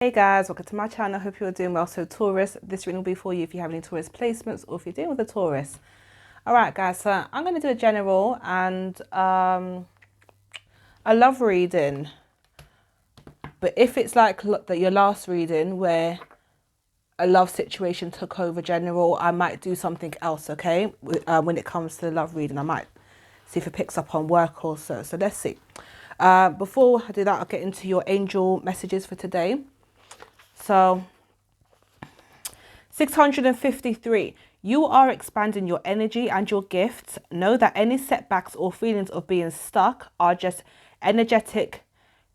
Hey guys, welcome to my channel. Hope you're doing well. So Taurus, this reading will be for you if you have any Taurus placements or if you're dealing with a Taurus. All right guys, so I'm going to do a general and a love reading. But if it's like your last reading where a love situation took over general, I might do something else, okay? When it comes to the love reading, I might see if it picks up on work also. So let's see. Before I do that, I'll get into your angel messages for today. So 653. You are expanding your energy and your gifts. Know that any setbacks or feelings of being stuck are just energetic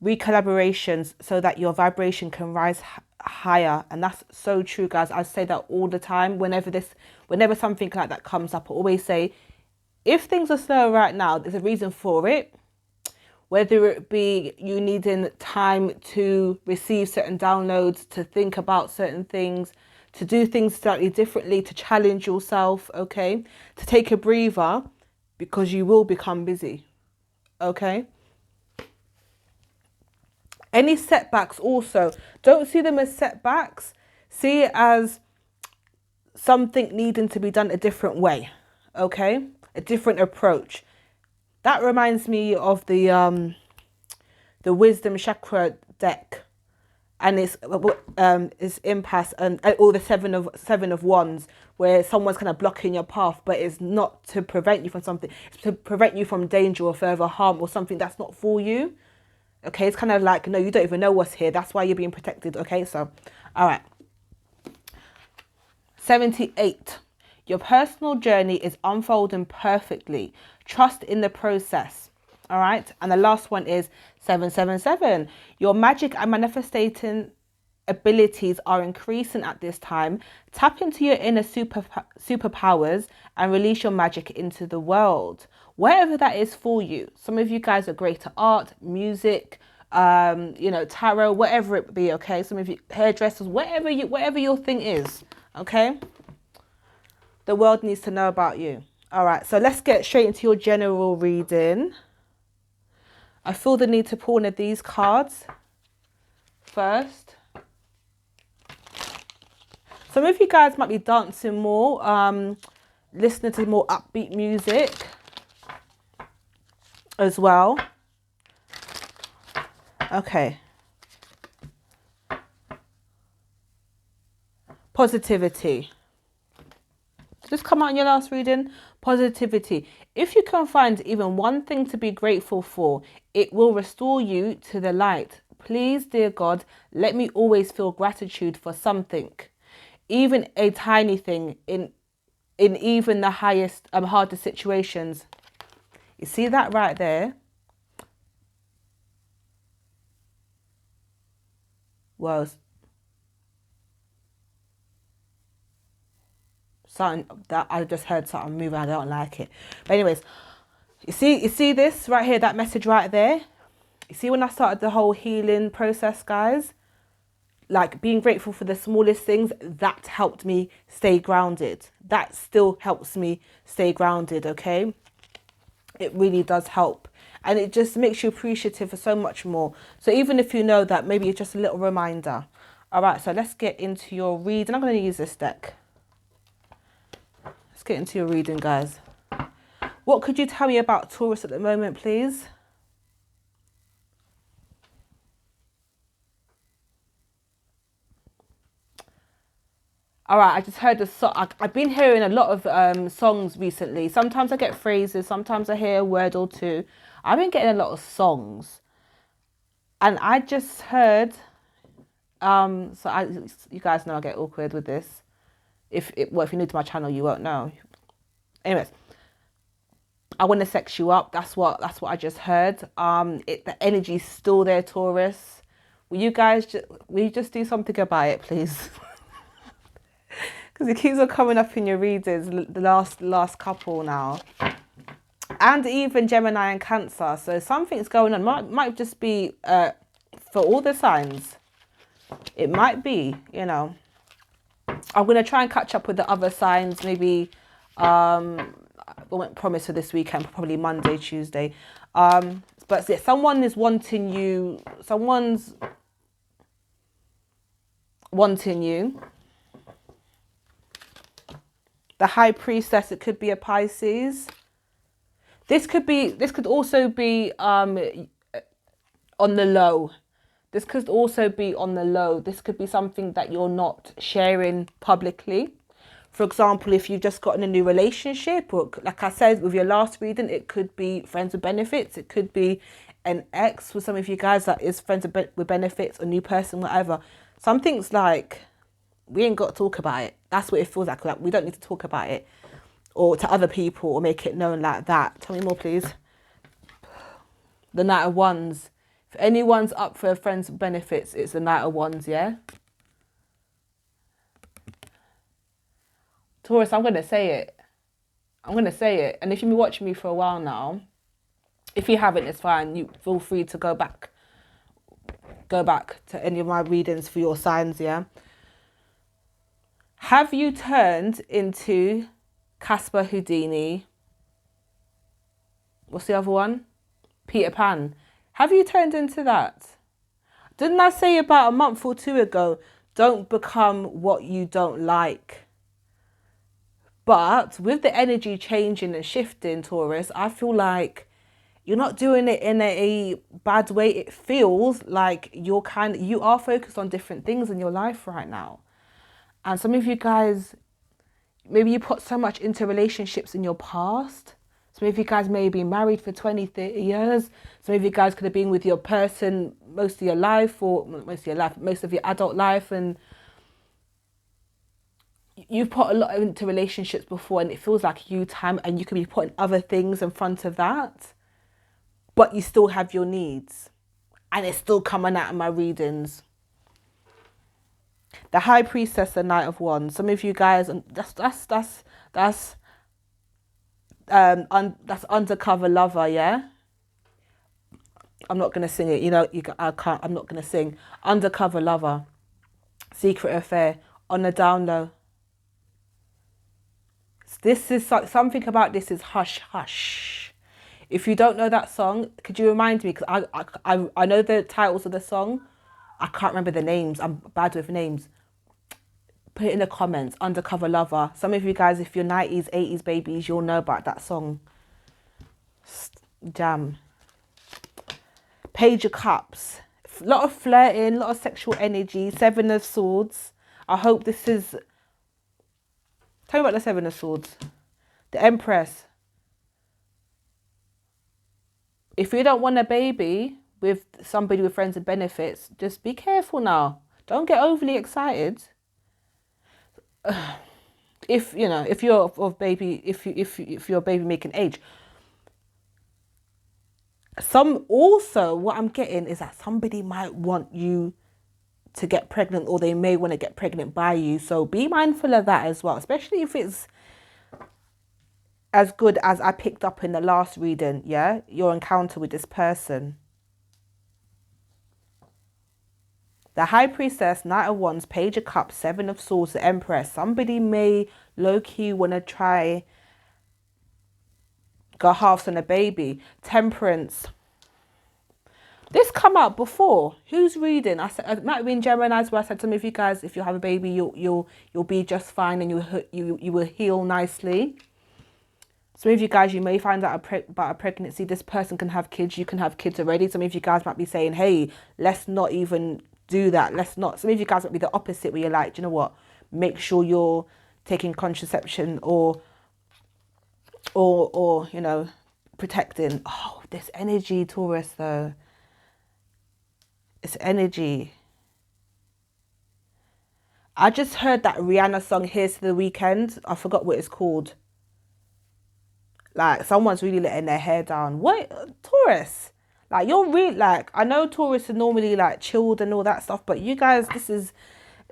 recalibrations so that your vibration can rise higher. And that's so true, guys. I say that all the time. Whenever something like that comes up, I always say, if things are slow right now, there's a reason for it. Whether it be you needing time to receive certain downloads, to think about certain things, to do things slightly differently, to challenge yourself, okay? To take a breather because you will become busy, okay? Any setbacks also, don't see them as setbacks. See it as something needing to be done a different way, okay? A different approach. That reminds me of the wisdom chakra deck, and it's impasse and all the seven of wands, where someone's kind of blocking your path, but it's not to prevent you from something. It's to prevent you from danger or further harm or something that's not for you. Okay, it's kind of like, no, you don't even know what's here. That's why you're being protected. Okay, so all right. 78. Your personal journey is unfolding perfectly. Trust in the process. All right. And the last one is 777. Your magic and manifesting abilities are increasing at this time. Tap into your inner superpowers and release your magic into the world. Wherever that is for you. Some of you guys are great at art, music, tarot, whatever it be, okay? Some of you hairdressers, whatever your thing is, okay? The world needs to know about you. All right, so let's get straight into your general reading. I feel the need to pull one of these cards first. Some of you guys might be dancing more, listening to more upbeat music as well. Okay. Positivity. Just come out in your last reading. Positivity. If you can find even one thing to be grateful for, it will restore you to the light. Please, dear God, let me always feel gratitude for something, even a tiny thing, in even the hardest situations. You see that right there? Well, something that I just heard something moving. I don't like it. But anyways, you see this right here, that message right there. You see when I started the whole healing process, guys, like being grateful for the smallest things, that helped me stay grounded. That still helps me stay grounded, okay? It really does help. And it just makes you appreciative for so much more. So even if you know that, maybe it's just a little reminder. All right, so let's get into your reading. I'm going to use this deck. Let's get into your reading, guys. What could you tell me about Taurus at the moment, please? All right, I just heard a song. I've been hearing a lot of songs recently. Sometimes I get phrases, sometimes I hear a word or two. I've been getting a lot of songs. And I just heard, you guys know I get awkward with this. If you're new to my channel, you won't know. Anyways, I want to sex you up. That's what I just heard. The energy's still there, Taurus. Will you just do something about it, please? Because it keeps on coming up in your readings, the last couple now. And even Gemini and Cancer. So something's going on. Might just be for all the signs. It might be, I'm going to try and catch up with the other signs. Maybe, I won't promise for this weekend, probably Monday, Tuesday. But yeah, someone is wanting you. Someone's wanting you. The High Priestess, it could be a Pisces. This could also be on the low. This could also be on the low. This could be something that you're not sharing publicly. For example, if you've just gotten a new relationship, or like I said with your last reading, it could be friends with benefits. It could be an ex for some of you guys that is friends with benefits, a new person, whatever. Something's like, we ain't got to talk about it. That's what it feels like we don't need to talk about it or to other people or make it known like that. Tell me more, please. The Knight of Wands. If anyone's up for friends with benefits, it's the Knight of Wands, yeah? Taurus, I'm going to say it. I'm going to say it. And if you've been watching me for a while now, if you haven't, it's fine. You feel free to go back to any of my readings for your signs, yeah? Have you turned into Casper Houdini? What's the other one? Peter Pan. Have you turned into that? Didn't I say about a month or two ago, don't become what you don't like? But with the energy changing and shifting, Taurus, I feel like you're not doing it in a bad way. It feels like you are focused on different things in your life right now. And some of you guys, maybe you put so much into relationships in your past. Some of you guys may have been married for 20, 30 years. Some of you guys could have been with your person most of your life, or most of your adult life, and you've put a lot into relationships before, and it feels like time, and you could be putting other things in front of that, but you still have your needs, and it's still coming out of my readings. The High Priestess, the Knight of Wands. Some of you guys, that's undercover lover, yeah. I'm not gonna sing it. I can't. I'm not gonna sing. Undercover lover, secret affair, on the down low. This is something about this is hush hush. If you don't know that song, could you remind me? Because I know the titles of the song. I can't remember the names. I'm bad with names. Put it in the comments. Undercover lover. Some of you guys, if you're 90s, 80s babies, you'll know about that song. Jam. Page of Cups. A lot of flirting, a lot of sexual energy. Seven of Swords. I hope this is... Tell me about the Seven of Swords. The Empress. If you don't want a baby with somebody with friends with benefits, just be careful now. Don't get overly excited. If you're of baby, if you're a baby making age. What I'm getting is that somebody might want you to get pregnant, or they may want to get pregnant by you. So be mindful of that as well, especially if it's as good as I picked up in the last reading, yeah? Your encounter with this person. The High Priestess, Knight of Wands, Page of Cups, Seven of Swords, the Empress. Somebody may low-key want to try go halves on a baby. Temperance. This come out before. Who's reading? I said it might have been Gemini's, where I said to some of you guys, if you have a baby, you'll be just fine, and you will heal nicely. Some of you guys, you may find out about a pregnancy. This person can have kids. You can have kids already. Some of you guys might be saying, hey, let's not even do that. Let's not. Some of you guys might be the opposite, where you're like, do you know what? Make sure you're taking contraception or protecting. Oh, this energy, Taurus, though. It's energy. I just heard that Rihanna song, Here's to the Weekend. I forgot what it's called. Like, someone's really letting their hair down. What? Taurus? Like, you're really, like, I know Taurus are normally, like, chilled and all that stuff, but you guys,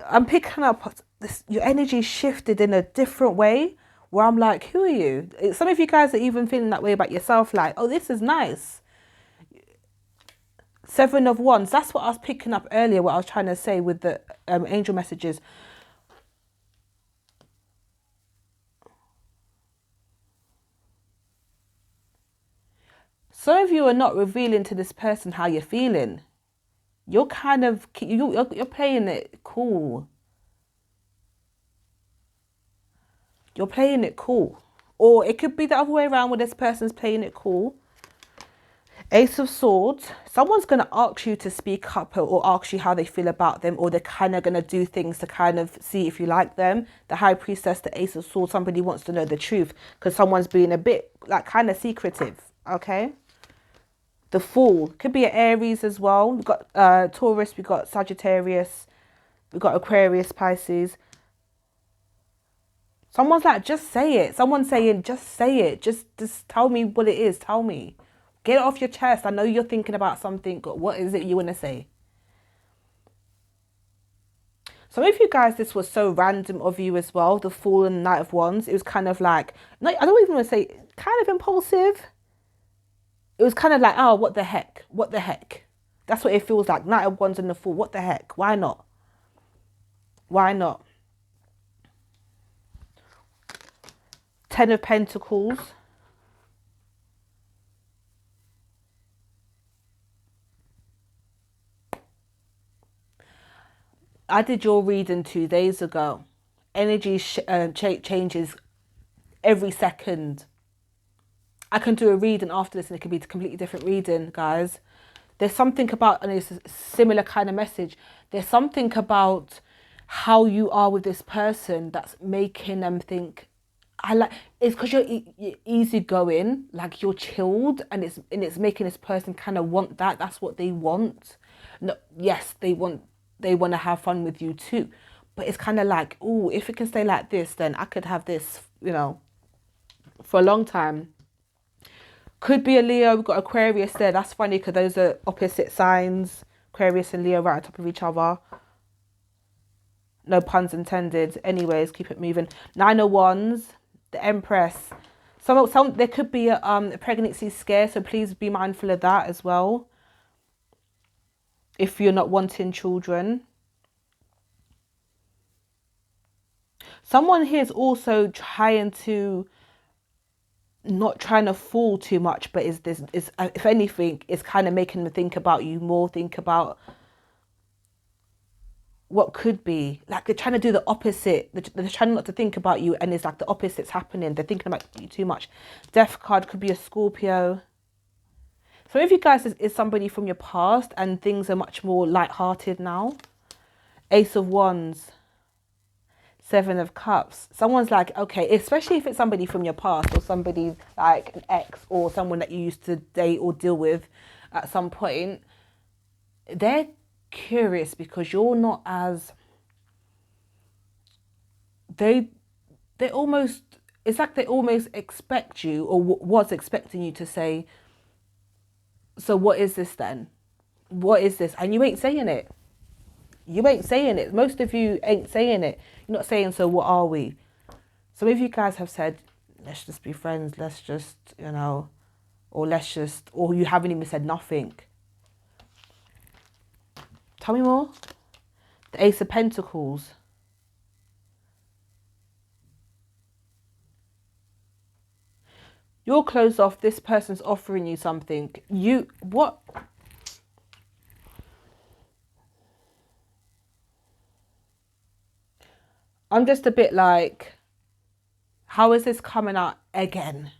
I'm picking up this, your energy shifted in a different way, where I'm like, who are you? Some of you guys are even feeling that way about yourself, like, oh, this is nice. Seven of Wands. That's what I was picking up earlier, what I was trying to say with the angel messages. Some of you are not revealing to this person how you're feeling. You're kind of, you're playing it cool. You're playing it cool. Or it could be the other way around where this person's playing it cool. Ace of Swords, someone's going to ask you to speak up or ask you how they feel about them, or they're kind of going to do things to kind of see if you like them. The High Priestess, the Ace of Swords, somebody wants to know the truth because someone's being a bit like kind of secretive, okay? The Fool, could be an Aries as well. We've got Taurus, we've got Sagittarius, we've got Aquarius, Pisces. Someone's like, just say it. Someone's saying, just say it. Just tell me what it is. Tell me. Get it off your chest. I know you're thinking about something. What is it you want to say? Some of you guys, this was so random of you as well. The Fool and Knight of Wands. It was kind of like, I don't even want to say, kind of impulsive. It was kind of like, oh, what the heck? What the heck? That's what it feels like. Knight of Wands and the Fool. What the heck? Why not? Why not? Ten of Pentacles. I did your reading 2 days ago. Energy changes every second. I can do a reading after this and it can be a completely different reading, guys. There's something about, and it's a similar kind of message. There's something about how you are with this person that's making them think, it's because you're easygoing, like you're chilled, and it's making this person kind of want that. That's what they want. No, yes, they want to have fun with you too, but it's kind of like, oh, if it can stay like this, then I could have this, for a long time. Could be a Leo. We've got Aquarius there. That's funny because those are opposite signs. Aquarius and Leo right on top of each other. No puns intended. Anyways, keep it moving. 9 of Wands. The Empress. Some there could be a pregnancy scare, so please be mindful of that as well. If you're not wanting children. Someone here is also trying to, not trying to fool too much, but is if anything, it's kind of making them think about you more, think about what could be. Like they're trying to do the opposite. They're trying not to think about you, and it's like the opposite's happening. They're thinking about you too much. Death card could be a Scorpio. So if you guys is somebody from your past and things are much more light-hearted now. Ace of Wands. 7 of Cups. Someone's like, okay, especially if it's somebody from your past or somebody like an ex or someone that you used to date or deal with at some point. They're curious because you're not as, they almost, it's like they almost expect you or was expecting you to say, so what is this then? What is this? And you ain't saying it. You ain't saying it. Most of you ain't saying it. You're not saying, so what are we? Some of you guys have said, let's just be friends. Let's just, or you haven't even said nothing. Tell me more. The Ace of Pentacles. You're closed off. This person's offering you something. What? I'm just a bit like, how is this coming out again?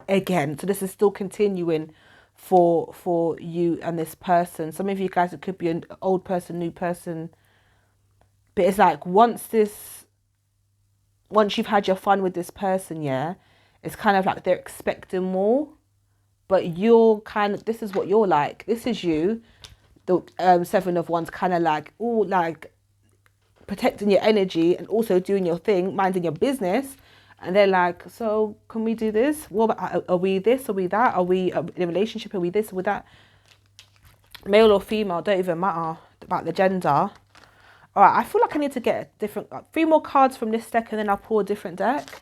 So this is still continuing for you and this person. Some of you guys, it could be an old person, new person. But it's like once you've had your fun with this person, yeah, it's kind of like they're expecting more. But you're kind of, this is what you're like. This is you. The 7 of Wands, kind of like, oh, like protecting your energy and also doing your thing, minding your business. And they're like, so can we do this? What about, are we this? Are we that? Are we in a relationship? Are we this? Are we that? Male or female, don't even matter about the gender. All right, I feel like I need to get a different, 3 more cards from this deck and then I'll pull a different deck.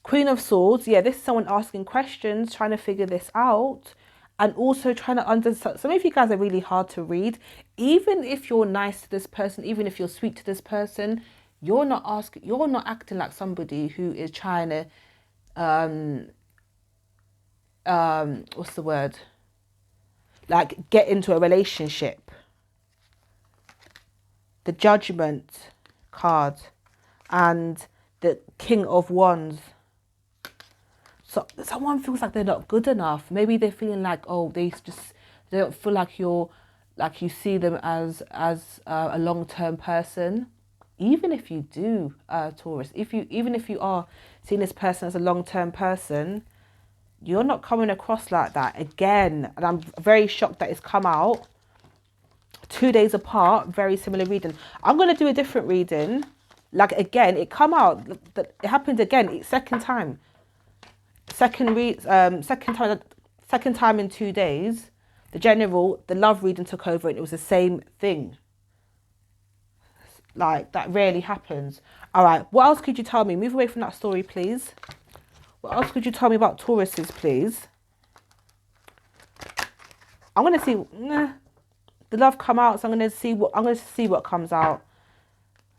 Queen of Swords. Yeah, this is someone asking questions, trying to figure this out. And also trying to understand. Some of you guys are really hard to read. Even if you're nice to this person, even if you're sweet to this person, you're not acting like somebody who is trying to, what's the word? Like get into a relationship. The Judgment card and the King of Wands. So someone feels like they're not good enough. Maybe they're feeling like, oh, they don't feel like you see them as a long-term person. Even if you do, Taurus, even if you are seeing this person as a long-term person, you're not coming across like that again. And I'm very shocked that it's come out 2 days apart, very similar reading. I'm going to do a different reading. Like, again, it come out, it happened again, second time. Second time in 2 days. The love reading took over and it was the same thing. Like, that rarely happens. All right, what else could you tell me? Move away from that story, please. What else could you tell me about Tauruses, please? I'm going to see... the love come out, so I'm going to see what comes out.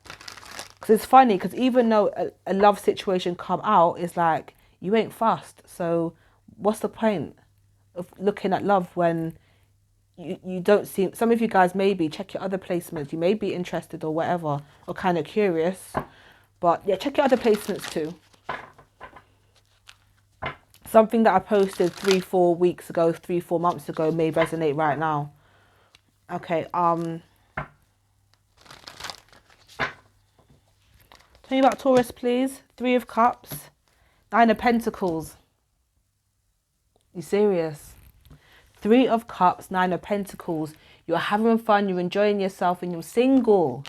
Because it's funny, because even though a love situation come out, it's like, you ain't fussed. So what's the point of looking at love when you don't see... Some of you guys maybe check your other placements. You may be interested or whatever, or kind of curious. But yeah, check your other placements too. Something that I posted 3-4 months ago may resonate right now. Okay, tell me about Taurus, please. 3 of Cups, 9 of Pentacles. You serious? 3 of Cups, 9 of Pentacles. You're having fun, you're enjoying yourself, and you're single.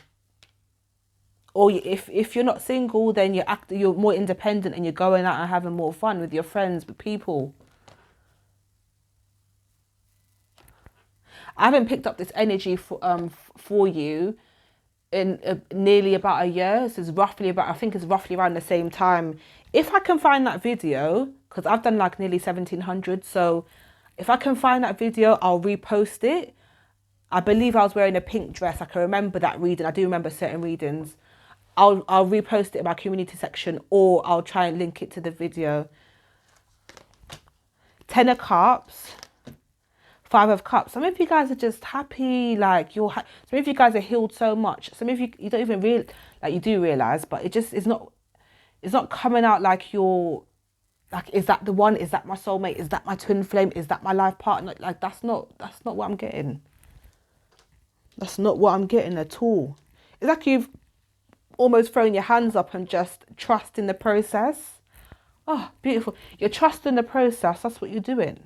Or if you're not single, then you're more independent and you're going out and having more fun with your friends, with people. I haven't picked up this energy for you in nearly about a year. This is I think it's roughly around the same time. If I can find that video, because I've done like nearly 1700, so if I can find that video, I'll repost it. I believe I was wearing a pink dress. I can remember that reading. I do remember certain readings. I'll repost it in my community section, or I'll try and link it to the video. 10 of Cups, 5 of Cups. Some of you guys are just happy, like some of you guys are healed so much. Some of you don't even you do realize, but it just is not. It's not coming out like you're like, is that the one? Is that my soulmate? Is that my twin flame? Is that my life partner? Like that's not what I'm getting. That's not what I'm getting at all. It's like you've almost thrown your hands up and just trust in the process. Oh, beautiful. You're trusting the process. That's what you're doing.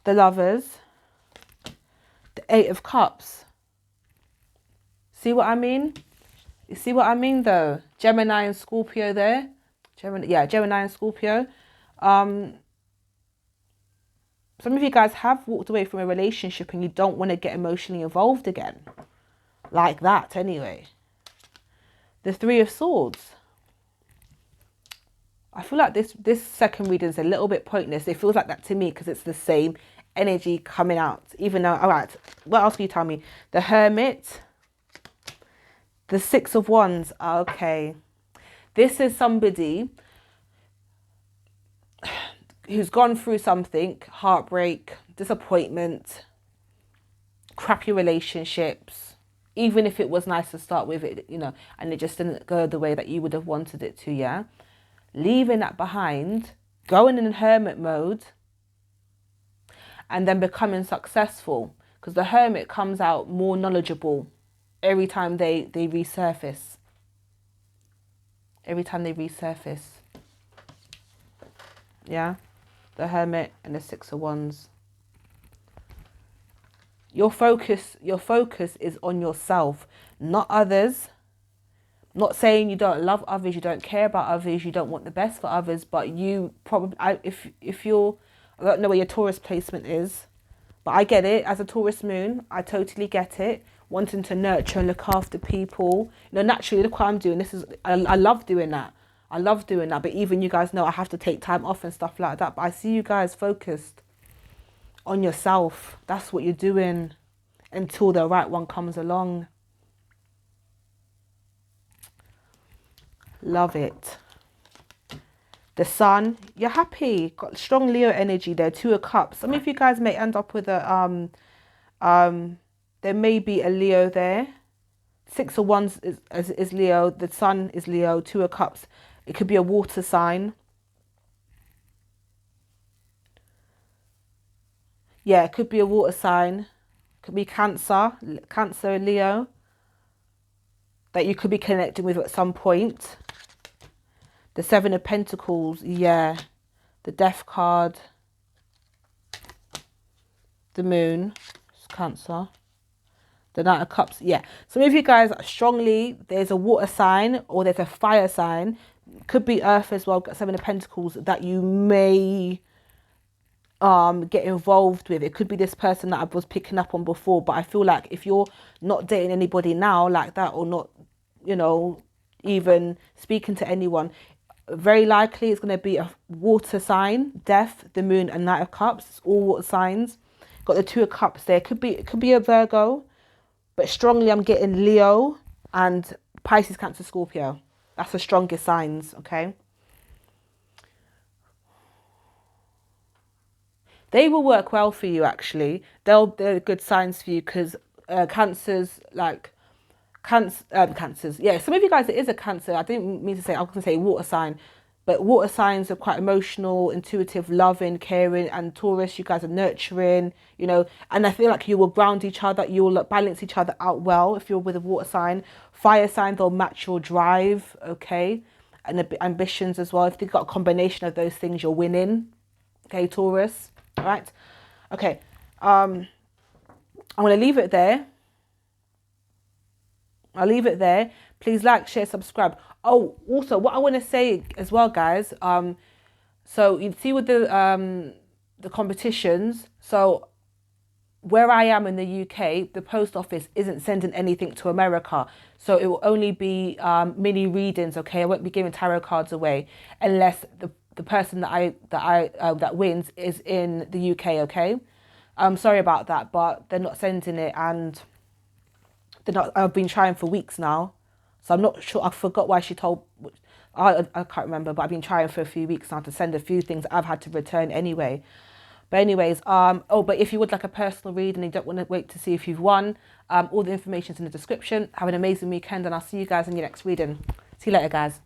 The Lovers. The 8 of Cups. See what I mean? You see what I mean, though? Gemini and Scorpio there. Gemini and Scorpio. Some of you guys have walked away from a relationship and you don't want to get emotionally involved again. Like that, anyway. The 3 of Swords. I feel like this second reading is a little bit pointless. It feels like that to me because it's the same energy coming out. Even though, all right, what else can you tell me? The Hermit. The 6 of Wands. Okay. This is somebody who's gone through something, heartbreak, disappointment, crappy relationships, even if it was nice to start with it, and it just didn't go the way that you would have wanted it to, yeah? Leaving that behind, going in hermit mode, and then becoming successful, because the Hermit comes out more knowledgeable every time they resurface. Every time they resurface. Yeah? The Hermit and the 6 of Wands. Your focus is on yourself, not others. Not saying you don't love others, you don't care about others, you don't want the best for others, but you probably, if you're, I don't know where your Taurus placement is, but I get it. As a Taurus moon, I totally get it. Wanting to nurture and look after people. Naturally, look what I'm doing. I love doing that. I love doing that. But even you guys know I have to take time off and stuff like that. But I see you guys focused on yourself. That's what you're doing until the right one comes along. Love it. The Sun, you're happy. Got strong Leo energy there. 2 of Cups. Some of you guys may end up with a there may be a Leo there. Six of Wands is Leo. The Sun is Leo. Two of Cups. It could be a water sign. Yeah, it could be a water sign. Could be Cancer, Cancer, Leo. That you could be connecting with at some point. The Seven of Pentacles. Yeah. The Death card. The Moon. It's Cancer. The Knight of Cups. Yeah. Some of you guys strongly, there's a water sign or there's a fire sign. Could be Earth as well. Got Seven of Pentacles that you may get involved with. It could be this person that I was picking up on before, but I feel like if you're not dating anybody now like that, or not, you know, even speaking to anyone, very likely it's going to be a water sign. Death, the Moon, and Knight of Cups. It's all water signs. Got the Two of Cups there. It could be a Virgo, but strongly I'm getting Leo and Pisces, Cancer, Scorpio. That's the strongest signs. Okay. They will work well for you, actually. They're good signs for you because cancers, like cancers. Yeah, some of you guys, it is a Cancer. I didn't mean to say, I was going to say water sign, but water signs are quite emotional, intuitive, loving, caring, and Taurus, you guys are nurturing, you know, and I feel like you will ground each other, you will balance each other out well if you're with a water sign. Fire sign, they'll match your drive, okay, and the ambitions as well. If you've got a combination of those things, you're winning, okay, Taurus. All right. Okay. I'm going to leave it there. I'll leave it there. Please like, share, subscribe. Oh, also what I want to say as well, guys. So you see with the competitions. So where I am in the UK, the post office isn't sending anything to America. So it will only be mini readings. Okay, I won't be giving tarot cards away unless the person that wins is in the UK, okay? I'm sorry about that, but they're not sending it, and they're not. I've been trying for weeks now, so I'm not sure. I forgot why she told. I can't remember, but I've been trying for a few weeks now to send a few things I've had to return anyway. But anyways, oh, but if you would like a personal read and you don't want to wait to see if you've won, all the information's in the description. Have an amazing weekend, and I'll see you guys in your next reading. See you later, guys.